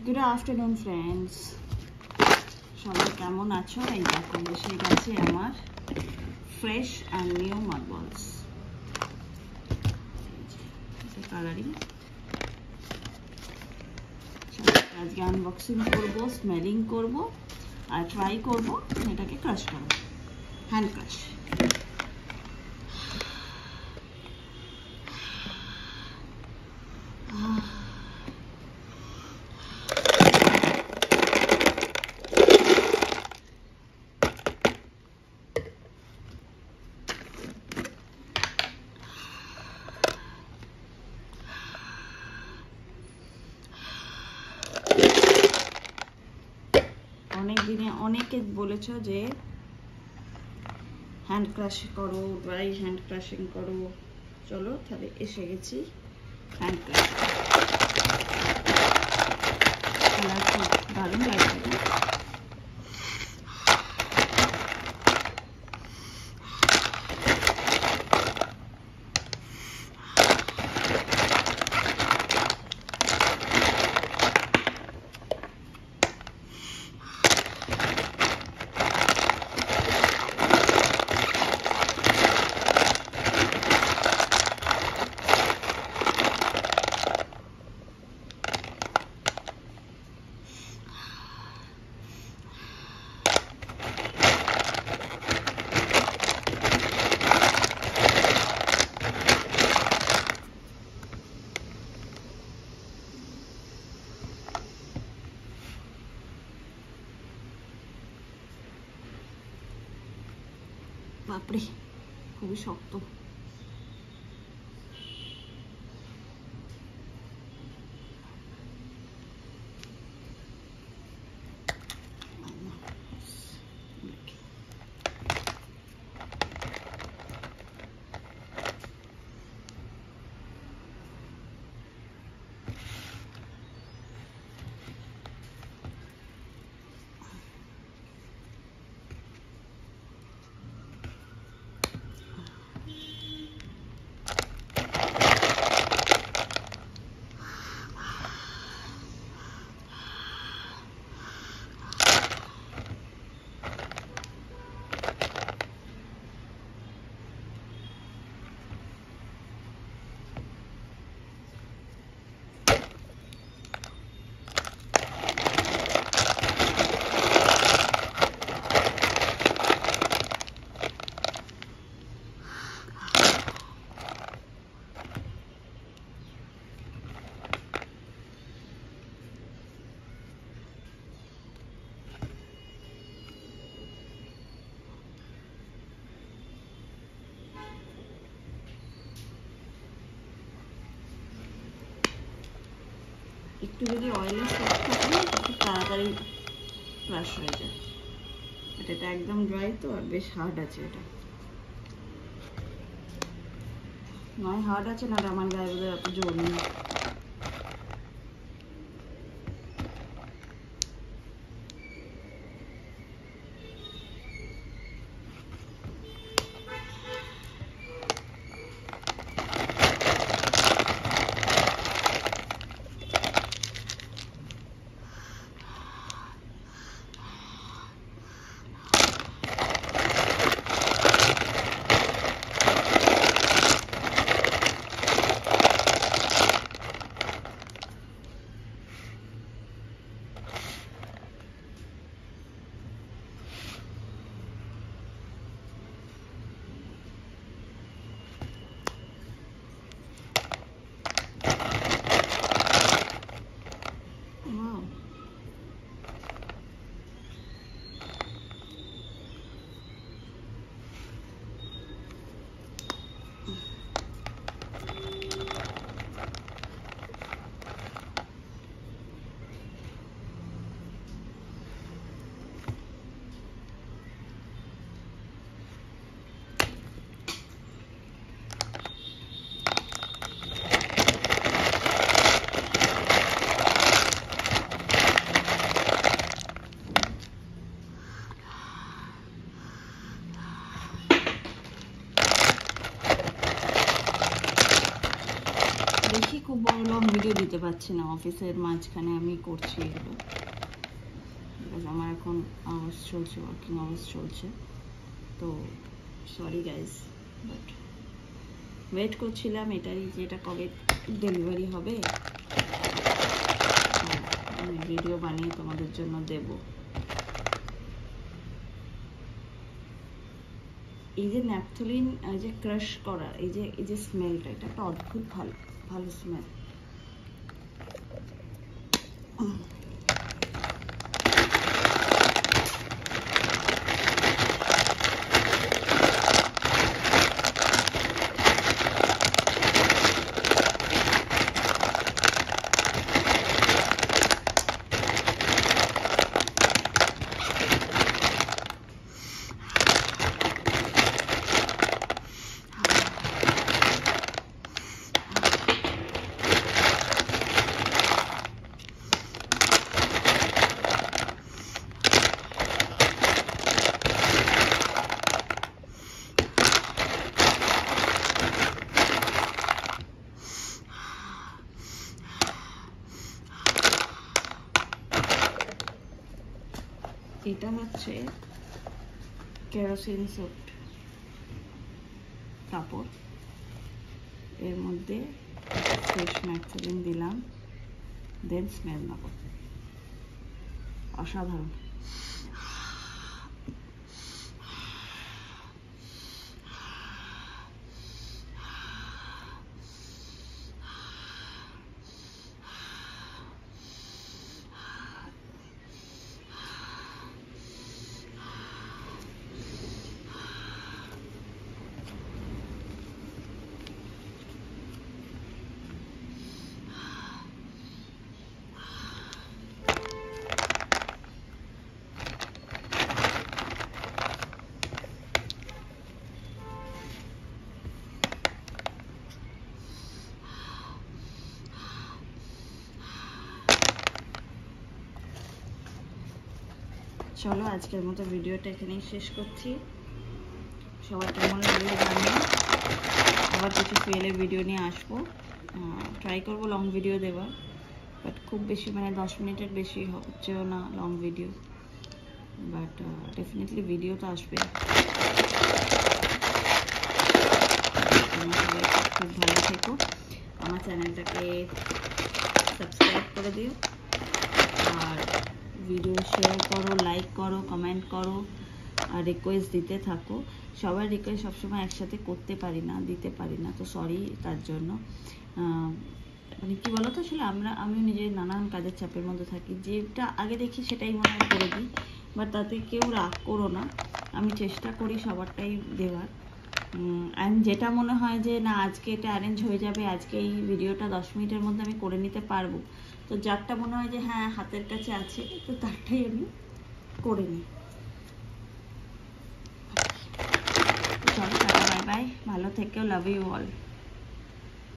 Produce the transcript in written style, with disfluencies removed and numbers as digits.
Good afternoon friends, সবাই কেমন আছো? এই দেখো এসে গেছে আমার ফ্রেশ অ্যান্ড নিউ মার্বলস। কালারিং আজকে আনবক্সিং করবো, স্মেলিং করবো আর ট্রাই করবো এটাকে ক্রাশ করবো, হ্যান্ড ক্রাশ। অনেকে বলেছো যে হ্যান্ড ক্রাশ করো, ড্রাই হ্যান্ড ক্রাশিং করো। চলো তাহলে এসে গেছি হ্যান্ড ক্রাশ। খুব দারুণ লাগছে। বাপরে, খুবই শক্ত। একটু যদি অয়েলের সস থাকে খুব তাড়াতাড়ি ক্রাশ হয়ে যায়। এটা একদম ড্রাই তো, আর বেশ হার্ড আছে। এটা নয় হার্ড আছে, না আমার গায়ে বোধহয় এত জোর নেই। পারছি না, অফিসের মাঝখানে আমি করছি এগুলো, বিকজ আমার এখন আওয়ার্স চলছে, ওয়ার্কিং আওয়ার্স চলছে। তো সরি গাইজ, বাট ওয়েট করছিলাম এটারই যে এটা কবে ডেলিভারি হবে, আমি ভিডিও বানিয়ে তোমাদের জন্য দেব। এই যে ন্যাপথলিন যে ক্রাশ করা, এই যে স্মেলটা, এটা একটা অদ্ভুত ভালো স্মেল। এটা হচ্ছে কেরোসিন সোট কাপড়, এর মধ্যে ফ্রেশ ন্যাপথলিন দিলাম, দেন স্মেল নেব, অসাধারণ। চলো আজকের মতো ভিডিওটা এখানেই শেষ করছি। সবার কেমন লাগলো জানিও, আবার কিছু ফেলের ভিডিও নিয়ে আসবো, ট্রাই করবো লং ভিডিও দেওয়ার, বাট খুব বেশি মানে 10 মিনিটের বেশি হচ্ছেও না long video, but definitely video তো আসবে। খুব ভালো থেকো, আমার চ্যানেলটাকে সাবস্ক্রাইব করে দিও, আর ভিডিও শেয়ার করো, লাইক করো, কমেন্ট করো, আর রিকোয়েস্ট দিতে থাকো। সবার রিকোয়েস্ট সবসময় একসাথে করতে পারি না, দিতে পারি না, তো সরি তার জন্য। মানে কী বলো তো, আসলে আমিও নিজে নানান কাজের চাপের মধ্যে থাকি, যেটা আগে দেখি সেটাই মনে হয় করে দিই, বাট তাতে কেউ রাগ করো না, আমি চেষ্টা করি সবারটাই দেওয়ার। অ্যান্ড যেটা মনে হয় যে না আজকে এটা অ্যারেঞ্জ হয়ে যাবে, আজকে এই ভিডিওটা 10 মিনিটের মধ্যে আমি করে নিতে পারবো, তো যারটা মনে হয় যে হ্যাঁ হাতের কাছে আছে, তো তারটাই আমি করে নিই। চলো টাটা, বাই বাই, ভালো থেকো, লাভ ইউ অল।